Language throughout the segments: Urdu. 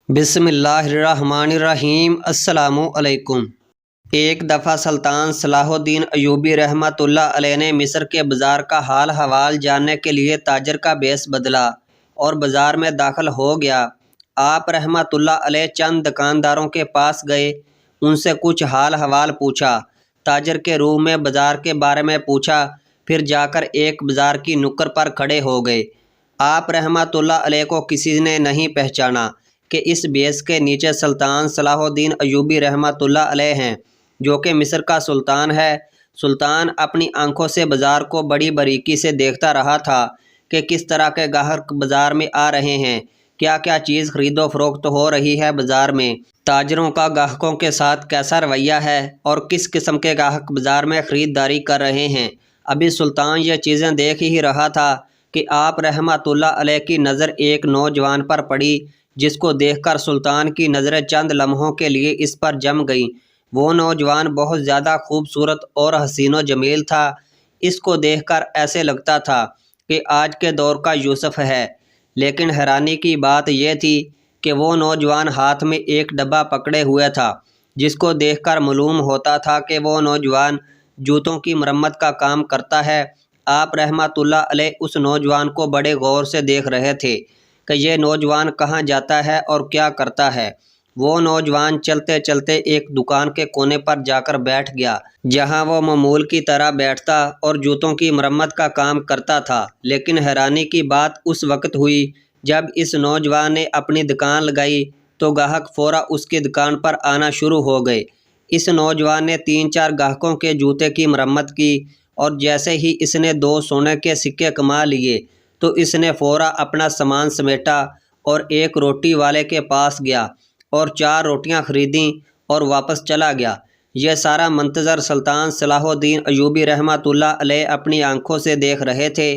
بسم اللہ الرحمن الرحیم۔ السلام علیکم۔ ایک دفعہ سلطان صلاح الدین ایوبی رحمۃ اللہ علیہ نے مصر کے بازار کا حال حوال جاننے کے لیے تاجر کا بیس بدلا اور بازار میں داخل ہو گیا۔ آپ رحمۃ اللہ علیہ چند دکانداروں کے پاس گئے، ان سے کچھ حال حوال پوچھا، تاجر کے روم میں بازار کے بارے میں پوچھا، پھر جا کر ایک بازار کی نکڑ پر کھڑے ہو گئے۔ آپ رحمۃ اللہ علیہ کو کسی نے نہیں پہچانا کہ اس بیس کے نیچے سلطان صلاح الدین ایوبی رحمۃ اللہ علیہ ہیں، جو کہ مصر کا سلطان ہے۔ سلطان اپنی آنکھوں سے بازار کو بڑی باریکی سے دیکھتا رہا تھا کہ کس طرح کے گاہک بازار میں آ رہے ہیں، کیا کیا چیز خرید و فروخت ہو رہی ہے بازار میں، تاجروں کا گاہکوں کے ساتھ کیسا رویہ ہے اور کس قسم کے گاہک بازار میں خریداری کر رہے ہیں۔ ابھی سلطان یہ چیزیں دیکھ ہی رہا تھا کہ آپ رحمۃ اللہ علیہ کی نظر ایک نوجوان پر پڑی، جس کو دیکھ کر سلطان کی نظریں چند لمحوں کے لیے اس پر جم گئیں۔ وہ نوجوان بہت زیادہ خوبصورت اور حسین و جمیل تھا۔ اس کو دیکھ کر ایسے لگتا تھا کہ آج کے دور کا یوسف ہے، لیکن حیرانی کی بات یہ تھی کہ وہ نوجوان ہاتھ میں ایک ڈبہ پکڑے ہوئے تھا، جس کو دیکھ کر معلوم ہوتا تھا کہ وہ نوجوان جوتوں کی مرمت کا کام کرتا ہے۔ آپ رحمۃ اللہ علیہ اس نوجوان کو بڑے غور سے دیکھ رہے تھے کہ یہ نوجوان کہاں جاتا ہے اور کیا کرتا ہے۔ وہ نوجوان چلتے چلتے ایک دکان کے کونے پر جا کر بیٹھ گیا، جہاں وہ معمول کی طرح بیٹھتا اور جوتوں کی مرمت کا کام کرتا تھا۔ لیکن حیرانی کی بات اس وقت ہوئی جب اس نوجوان نے اپنی دکان لگائی تو گاہک فوراً اس کی دکان پر آنا شروع ہو گئے۔ اس نوجوان نے 3-4 گاہکوں کے جوتے کی مرمت کی اور جیسے ہی اس نے 2 سونے کے سکے کما لیے تو اس نے فوراً اپنا سامان سمیٹا اور ایک روٹی والے کے پاس گیا اور 4 روٹیاں خریدیں اور واپس چلا گیا۔ یہ سارا منظر سلطان صلاح الدین ایوبی رحمۃ اللہ علیہ اپنی آنکھوں سے دیکھ رہے تھے۔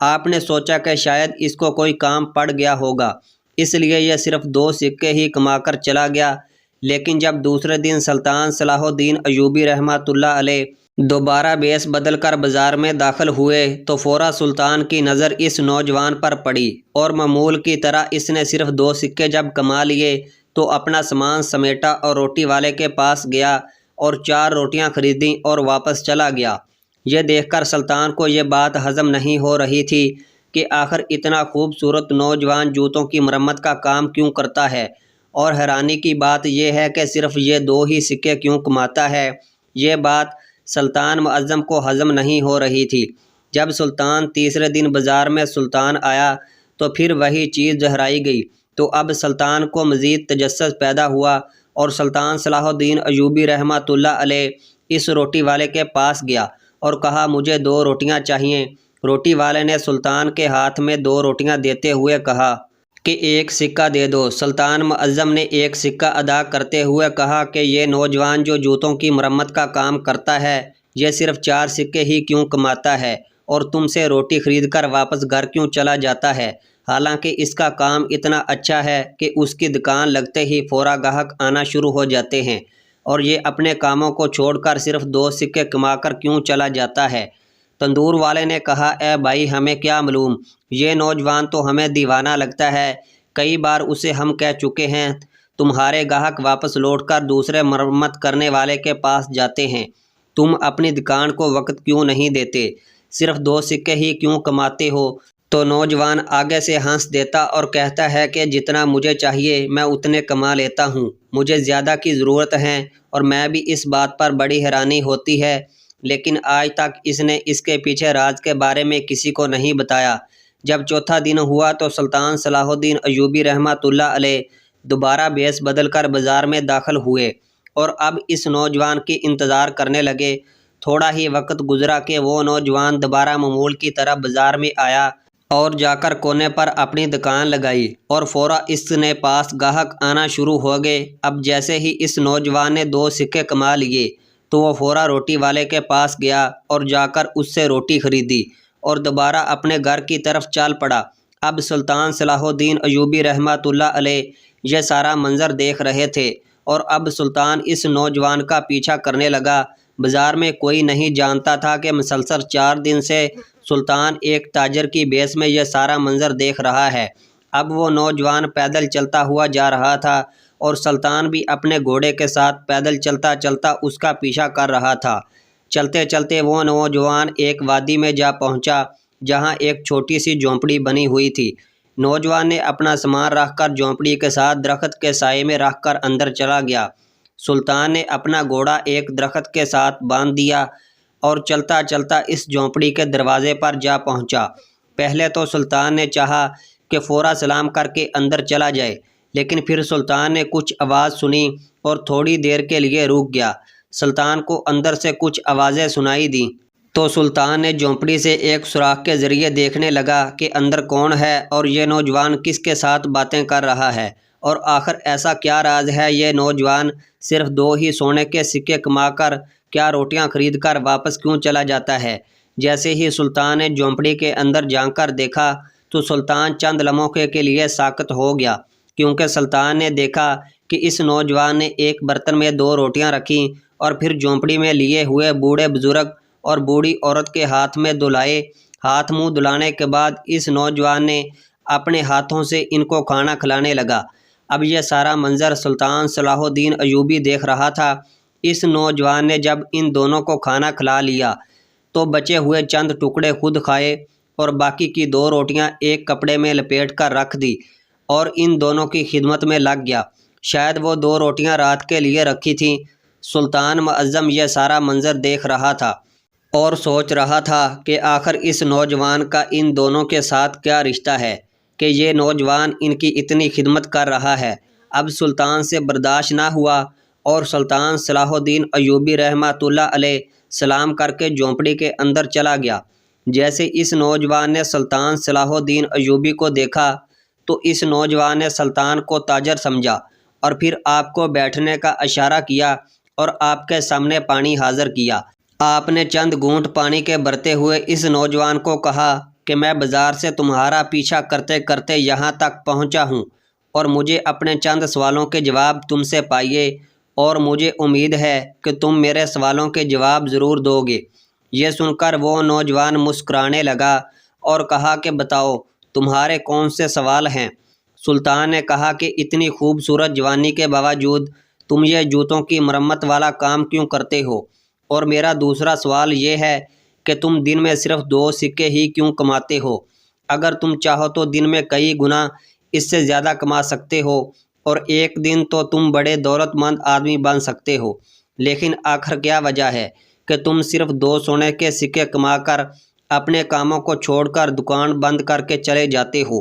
آپ نے سوچا کہ شاید اس کو کوئی کام پڑ گیا ہوگا، اس لیے یہ صرف 2 سکے ہی کما کر چلا گیا۔ لیکن جب دوسرے دن سلطان صلاح الدین ایوبی رحمۃ اللہ علیہ دوبارہ بیس بدل کر بازار میں داخل ہوئے تو فوراً سلطان کی نظر اس نوجوان پر پڑی اور معمول کی طرح اس نے صرف 2 سکے جب کما لیے تو اپنا سامان سمیٹا اور روٹی والے کے پاس گیا اور 4 روٹیاں خریدیں اور واپس چلا گیا۔ یہ دیکھ کر سلطان کو یہ بات ہضم نہیں ہو رہی تھی کہ آخر اتنا خوبصورت نوجوان جوتوں کی مرمت کا کام کیوں کرتا ہے، اور حیرانی کی بات یہ ہے کہ صرف یہ 2 ہی سکے کیوں کماتا ہے۔ یہ بات سلطان معظم کو ہضم نہیں ہو رہی تھی۔ جب سلطان تیسرے دن بازار میں سلطان آیا تو پھر وہی چیز دہرائی گئی، تو اب سلطان کو مزید تجسس پیدا ہوا اور سلطان صلاح الدین ایوبی رحمۃ اللہ علیہ اس روٹی والے کے پاس گیا اور کہا، مجھے 2 روٹیاں چاہیے۔ روٹی والے نے سلطان کے ہاتھ میں 2 روٹیاں دیتے ہوئے کہا کہ 1 سکہ دے دو۔ سلطان معظم نے 1 سکہ ادا کرتے ہوئے کہا کہ یہ نوجوان جو جوتوں کی مرمت کا کام کرتا ہے، یہ صرف 4 سکے ہی کیوں کماتا ہے اور تم سے روٹی خرید کر واپس گھر کیوں چلا جاتا ہے، حالانکہ اس کا کام اتنا اچھا ہے کہ اس کی دکان لگتے ہی فوراً گاہک آنا شروع ہو جاتے ہیں، اور یہ اپنے کاموں کو چھوڑ کر صرف 2 سکے کما کر کیوں چلا جاتا ہے۔ تندور والے نے کہا، اے بھائی، ہمیں کیا معلوم، یہ نوجوان تو ہمیں دیوانہ لگتا ہے۔ کئی بار اسے ہم کہہ چکے ہیں، تمہارے گاہک واپس لوٹ کر دوسرے مرمت کرنے والے کے پاس جاتے ہیں، تم اپنی دکان کو وقت کیوں نہیں دیتے، صرف 2 سکے ہی کیوں کماتے ہو؟ تو نوجوان آگے سے ہنس دیتا اور کہتا ہے کہ جتنا مجھے چاہیے میں اتنے کما لیتا ہوں، مجھے زیادہ کی ضرورت ہے، اور میں بھی اس بات پر بڑی حیرانی ہوتی ہے، لیکن آج تک اس نے اس کے پیچھے راز کے بارے میں کسی کو نہیں بتایا۔ جب چوتھا دن ہوا تو سلطان صلاح الدین ایوبی رحمۃ اللہ علیہ دوبارہ بیس بدل کر بازار میں داخل ہوئے اور اب اس نوجوان کی انتظار کرنے لگے۔ تھوڑا ہی وقت گزرا کہ وہ نوجوان دوبارہ معمول کی طرح بازار میں آیا اور جا کر کونے پر اپنی دکان لگائی اور فوراً اس نے پاس گاہک آنا شروع ہو گئے۔ اب جیسے ہی اس نوجوان نے 2 سکے کما لیے تو وہ فوراً روٹی والے کے پاس گیا اور جا کر اس سے روٹی خریدی اور دوبارہ اپنے گھر کی طرف چل پڑا۔ اب سلطان صلاح الدین ایوبی رحمۃ اللہ علیہ یہ سارا منظر دیکھ رہے تھے اور اب سلطان اس نوجوان کا پیچھا کرنے لگا۔ بازار میں کوئی نہیں جانتا تھا کہ مسلسل 4 دن سے سلطان ایک تاجر کی بیس میں یہ سارا منظر دیکھ رہا ہے۔ اب وہ نوجوان پیدل چلتا ہوا جا رہا تھا اور سلطان بھی اپنے گھوڑے کے ساتھ پیدل چلتا چلتا اس کا پیچھا کر رہا تھا۔ چلتے چلتے وہ نوجوان ایک وادی میں جا پہنچا جہاں ایک چھوٹی سی جھونپڑی بنی ہوئی تھی۔ نوجوان نے اپنا سامان رکھ کر جھونپڑی کے ساتھ درخت کے سائے میں رکھ کر اندر چلا گیا۔ سلطان نے اپنا گھوڑا ایک درخت کے ساتھ باندھ دیا اور چلتا چلتا اس جھونپڑی کے دروازے پر جا پہنچا۔ پہلے تو سلطان نے چاہا کہ فوراً سلام کر کے اندر چلا جائے، لیکن پھر سلطان نے کچھ آواز سنی اور تھوڑی دیر کے لیے رک گیا۔ سلطان کو اندر سے کچھ آوازیں سنائی دیں تو سلطان نے جھونپڑی سے ایک سوراخ کے ذریعے دیکھنے لگا کہ اندر کون ہے اور یہ نوجوان کس کے ساتھ باتیں کر رہا ہے، اور آخر ایسا کیا راز ہے یہ نوجوان صرف 2 ہی سونے کے سکے کما کر کیا روٹیاں خرید کر واپس کیوں چلا جاتا ہے۔ جیسے ہی سلطان نے جھونپڑی کے اندر جھانک کر دیکھا تو سلطان چند لمحوں کے لیے ساکت ہو گیا، کیونکہ سلطان نے دیکھا کہ اس نوجوان نے ایک برتن میں 2 روٹیاں رکھیں اور پھر جھونپڑی میں لیے ہوئے بوڑھے بزرگ اور بوڑھی عورت کے ہاتھ میں دلائے۔ ہاتھ منہ دلانے کے بعد اس نوجوان نے اپنے ہاتھوں سے ان کو کھانا کھلانے لگا۔ اب یہ سارا منظر سلطان صلاح الدین ایوبی دیکھ رہا تھا۔ اس نوجوان نے جب ان دونوں کو کھانا کھلا لیا تو بچے ہوئے چند ٹکڑے خود کھائے اور باقی کی 2 روٹیاں ایک کپڑے میں لپیٹ کر رکھ دی اور ان دونوں کی خدمت میں لگ گیا۔ شاید وہ 2 روٹیاں رات کے لیے رکھی تھیں۔ سلطان معظم یہ سارا منظر دیکھ رہا تھا اور سوچ رہا تھا کہ آخر اس نوجوان کا ان دونوں کے ساتھ کیا رشتہ ہے کہ یہ نوجوان ان کی اتنی خدمت کر رہا ہے۔ اب سلطان سے برداشت نہ ہوا اور سلطان صلاح الدین ایوبی رحمۃ اللہ علیہ سلام کر کے جھونپڑی کے اندر چلا گیا۔ جیسے اس نوجوان نے سلطان صلاح الدین ایوبی کو دیکھا تو اس نوجوان نے سلطان کو تاجر سمجھا اور پھر آپ کو بیٹھنے کا اشارہ کیا اور آپ کے سامنے پانی حاضر کیا۔ آپ نے چند گھونٹ پانی کے بھرتے ہوئے اس نوجوان کو کہا کہ میں بازار سے تمہارا پیچھا کرتے کرتے یہاں تک پہنچا ہوں اور مجھے اپنے چند سوالوں کے جواب تم سے پائیے، اور مجھے امید ہے کہ تم میرے سوالوں کے جواب ضرور دو گے۔ یہ سن کر وہ نوجوان مسکرانے لگا اور کہا کہ بتاؤ تمہارے کون سے سوال ہیں؟ سلطان نے کہا کہ اتنی خوبصورت جوانی کے باوجود تم یہ جوتوں کی مرمت والا کام کیوں کرتے ہو؟ اور میرا دوسرا سوال یہ ہے کہ تم دن میں صرف 2 سکے ہی کیوں کماتے ہو؟ اگر تم چاہو تو دن میں کئی گنا اس سے زیادہ کما سکتے ہو اور ایک دن تو تم بڑے دولت مند آدمی بن سکتے ہو، لیکن آخر کیا وجہ ہے کہ تم صرف 2 سونے کے سکے کما کر اپنے کاموں کو چھوڑ کر دکان بند کر کے چلے جاتے ہو؟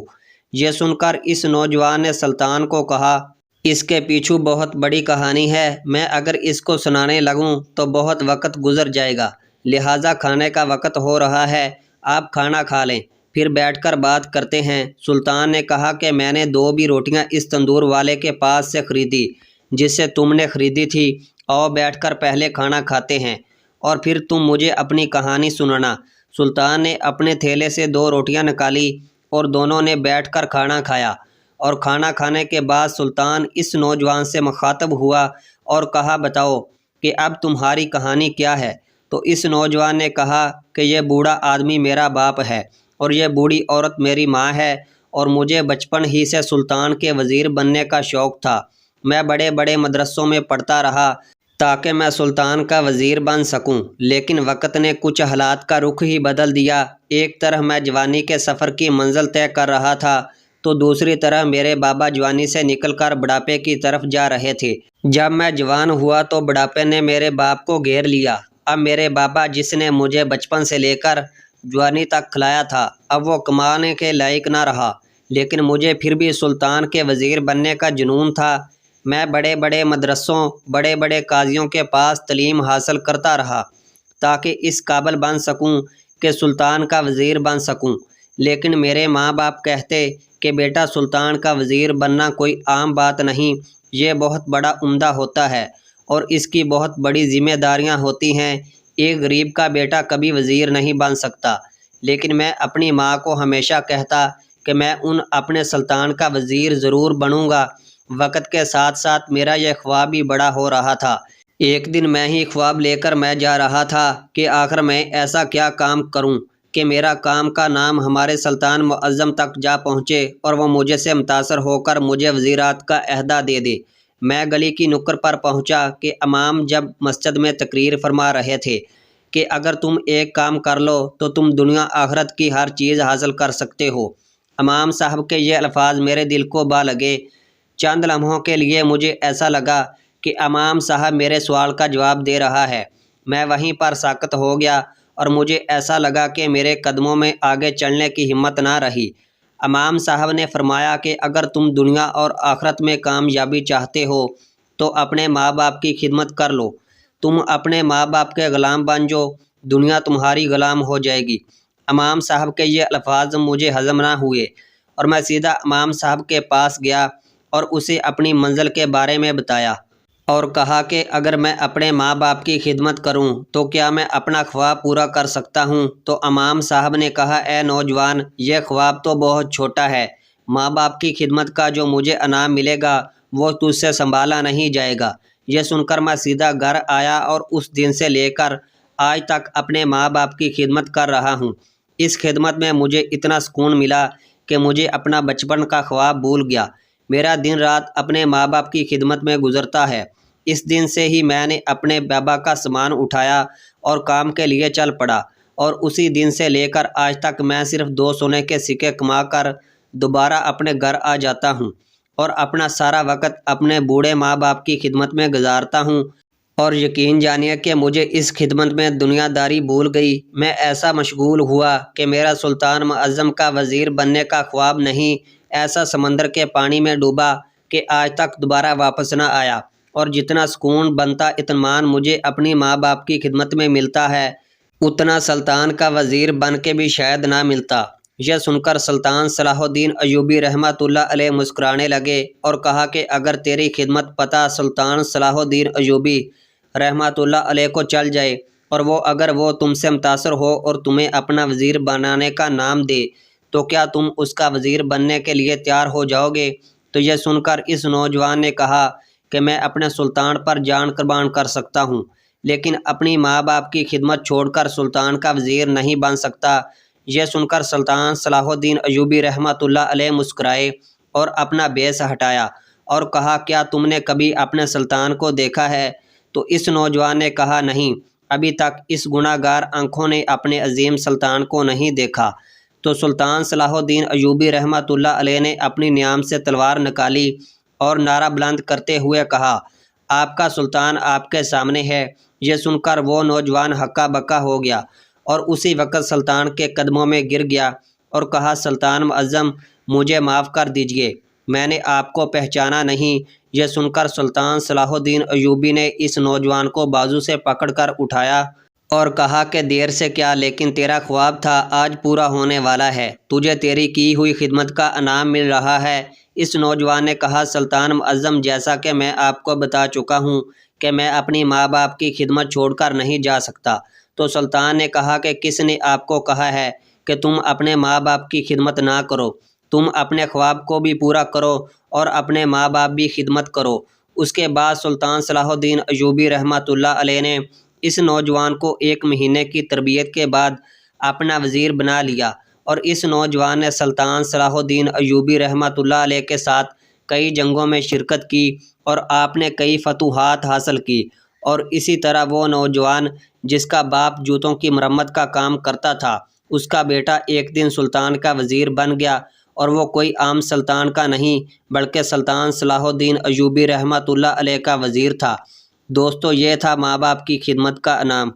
یہ سن کر اس نوجوان نے سلطان کو کہا اس کے پیچھے بہت بڑی کہانی ہے، میں اگر اس کو سنانے لگوں تو بہت وقت گزر جائے گا، لہٰذا کھانے کا وقت ہو رہا ہے، آپ کھانا کھا لیں، پھر بیٹھ کر بات کرتے ہیں۔ سلطان نے کہا کہ میں نے 2 بھی روٹیاں اس تندور والے کے پاس سے خریدی جس سے تم نے خریدی تھی، آؤ بیٹھ کر پہلے کھانا کھاتے ہیں اور پھر تم مجھے اپنی کہانی سنانا۔ سلطان نے اپنے تھیلے سے 2 روٹیاں نکالی اور دونوں نے بیٹھ کر کھانا کھایا، اور کھانا کھانے کے بعد سلطان اس نوجوان سے مخاطب ہوا اور کہا بتاؤ کہ اب تمہاری کہانی کیا ہے؟ تو اس نوجوان نے کہا کہ یہ بوڑھا آدمی میرا باپ ہے اور یہ بوڑھی عورت میری ماں ہے، اور مجھے بچپن ہی سے سلطان کے وزیر بننے کا شوق تھا۔ میں بڑے بڑے مدرسوں میں پڑھتا رہا تاکہ میں سلطان کا وزیر بن سکوں، لیکن وقت نے کچھ حالات کا رخ ہی بدل دیا۔ ایک طرح میں جوانی کے سفر کی منزل طے کر رہا تھا تو دوسری طرف میرے بابا جوانی سے نکل کر بڑھاپے کی طرف جا رہے تھے۔ جب میں جوان ہوا تو بڑھاپے نے میرے باپ کو گھیر لیا۔ اب میرے بابا جس نے مجھے بچپن سے لے کر جوانی تک کھلایا تھا، اب وہ کمانے کے لائق نہ رہا، لیکن مجھے پھر بھی سلطان کے وزیر بننے کا جنون تھا۔ میں بڑے بڑے مدرسوں، بڑے بڑے قاضیوں کے پاس تعلیم حاصل کرتا رہا تاکہ اس قابل بن سکوں کہ سلطان کا وزیر بن سکوں، لیکن میرے ماں باپ کہتے کہ بیٹا سلطان کا وزیر بننا کوئی عام بات نہیں، یہ بہت بڑا عمدہ ہوتا ہے اور اس کی بہت بڑی ذمہ داریاں ہوتی ہیں، ایک غریب کا بیٹا کبھی وزیر نہیں بن سکتا۔ لیکن میں اپنی ماں کو ہمیشہ کہتا کہ میں اپنے سلطان کا وزیر ضرور بنوں گا۔ وقت کے ساتھ ساتھ میرا یہ خواب بھی بڑا ہو رہا تھا۔ ایک دن میں ہی خواب لے کر میں جا رہا تھا کہ آخر میں ایسا کیا کام کروں کہ میرا کام کا نام ہمارے سلطان معظم تک جا پہنچے اور وہ مجھے سے متاثر ہو کر مجھے وزیرات کا عہدہ دے دے۔ میں گلی کی نکڑ پر پہنچا کہ امام جب مسجد میں تقریر فرما رہے تھے کہ اگر تم ایک کام کر لو تو تم دنیا آخرت کی ہر چیز حاصل کر سکتے ہو۔ امام صاحب کے یہ الفاظ میرے دل کو بھا لگے۔ چند لمحوں کے لیے مجھے ایسا لگا کہ امام صاحب میرے سوال کا جواب دے رہا ہے۔ میں وہیں پر ساکت ہو گیا اور مجھے ایسا لگا کہ میرے قدموں میں آگے چلنے کی ہمت نہ رہی۔ امام صاحب نے فرمایا کہ اگر تم دنیا اور آخرت میں کامیابی چاہتے ہو تو اپنے ماں باپ کی خدمت کر لو۔ تم اپنے ماں باپ کے غلام بن جاؤ، دنیا تمہاری غلام ہو جائے گی۔ امام صاحب کے یہ الفاظ مجھے ہضم نہ ہوئے اور میں سیدھا امام صاحب کے پاس گیا اور اسے اپنی منزل کے بارے میں بتایا اور کہا کہ اگر میں اپنے ماں باپ کی خدمت کروں تو کیا میں اپنا خواب پورا کر سکتا ہوں؟ تو امام صاحب نے کہا، اے نوجوان، یہ خواب تو بہت چھوٹا ہے۔ ماں باپ کی خدمت کا جو مجھے انعام ملے گا وہ تجھ سے سنبھالا نہیں جائے گا۔ یہ سن کر میں سیدھا گھر آیا اور اس دن سے لے کر آج تک اپنے ماں باپ کی خدمت کر رہا ہوں۔ اس خدمت میں مجھے اتنا سکون ملا کہ مجھے اپنا بچپن کا خواب بھول گیا۔ میرا دن رات اپنے ماں باپ کی خدمت میں گزرتا ہے۔ اس دن سے ہی میں نے اپنے بابا کا سامان اٹھایا اور کام کے لیے چل پڑا، اور اسی دن سے لے کر آج تک میں صرف 2 سونے کے سکے کما کر دوبارہ اپنے گھر آ جاتا ہوں اور اپنا سارا وقت اپنے بوڑھے ماں باپ کی خدمت میں گزارتا ہوں، اور یقین جانیے کہ مجھے اس خدمت میں دنیا داری بھول گئی۔ میں ایسا مشغول ہوا کہ میرا سلطان معظم کا وزیر بننے کا خواب نہیں ایسا سمندر کے پانی میں ڈوبا کہ آج تک دوبارہ واپس نہ آیا، اور جتنا سکون بنتا اطمینان مجھے اپنی ماں باپ کی خدمت میں ملتا ہے اتنا سلطان کا وزیر بن کے بھی شاید نہ ملتا۔ یہ سن کر سلطان صلاح الدین ایوبی رحمۃ اللہ علیہ مسکرانے لگے اور کہا کہ اگر تیری خدمت پتہ سلطان صلاح الدین ایوبی رحمۃ اللہ علیہ کو چل جائے اور اگر وہ تم سے متاثر ہو اور تمہیں اپنا وزیر بنانے کا نام دے تو کیا تم اس کا وزیر بننے کے لیے تیار ہو جاؤ گے؟ تو یہ سن کر اس نوجوان نے کہا کہ میں اپنے سلطان پر جان قربان کر سکتا ہوں، لیکن اپنی ماں باپ کی خدمت چھوڑ کر سلطان کا وزیر نہیں بن سکتا۔ یہ سن کر سلطان صلاح الدین ایوبی رحمۃ اللہ علیہ مسکرائے اور اپنا بیس ہٹایا اور کہا، کیا تم نے کبھی اپنے سلطان کو دیکھا ہے؟ تو اس نوجوان نے کہا، نہیں، ابھی تک اس گناہ گار آنکھوں نے اپنے عظیم سلطان کو نہیں دیکھا۔ تو سلطان صلاح الدین ایوبی رحمۃ اللہ علیہ نے اپنی نیام سے تلوار نکالی اور نعرہ بلند کرتے ہوئے کہا، آپ کا سلطان آپ کے سامنے ہے۔ یہ سن کر وہ نوجوان ہکا بکا ہو گیا اور اسی وقت سلطان کے قدموں میں گر گیا اور کہا، سلطان معظم، مجھے معاف کر دیجیے، میں نے آپ کو پہچانا نہیں۔ یہ سن کر سلطان صلاح الدین ایوبی نے اس نوجوان کو بازو سے پکڑ کر اٹھایا اور کہا کہ دیر سے کیا، لیکن تیرا خواب تھا آج پورا ہونے والا ہے، تجھے تیری کی ہوئی خدمت کا انعام مل رہا ہے۔ اس نوجوان نے کہا، سلطان معظم، جیسا کہ میں آپ کو بتا چکا ہوں کہ میں اپنی ماں باپ کی خدمت چھوڑ کر نہیں جا سکتا۔ تو سلطان نے کہا کہ کس نے آپ کو کہا ہے کہ تم اپنے ماں باپ کی خدمت نہ کرو؟ تم اپنے خواب کو بھی پورا کرو اور اپنے ماں باپ بھی خدمت کرو۔ اس کے بعد سلطان صلاح الدین ایوبی رحمۃ اللہ علیہ نے اس نوجوان کو 1 مہینے کی تربیت کے بعد اپنا وزیر بنا لیا، اور اس نوجوان نے سلطان صلاح الدین ایوبی رحمۃ اللہ علیہ کے ساتھ کئی جنگوں میں شرکت کی اور آپ نے کئی فتوحات حاصل کی۔ اور اسی طرح وہ نوجوان جس کا باپ جوتوں کی مرمت کا کام کرتا تھا، اس کا بیٹا ایک دن سلطان کا وزیر بن گیا، اور وہ کوئی عام سلطان کا نہیں بلکہ سلطان صلاح الدین ایوبی رحمۃ اللہ علیہ کا وزیر تھا۔ دوستو، یہ تھا ماں باپ کی خدمت کا انعام۔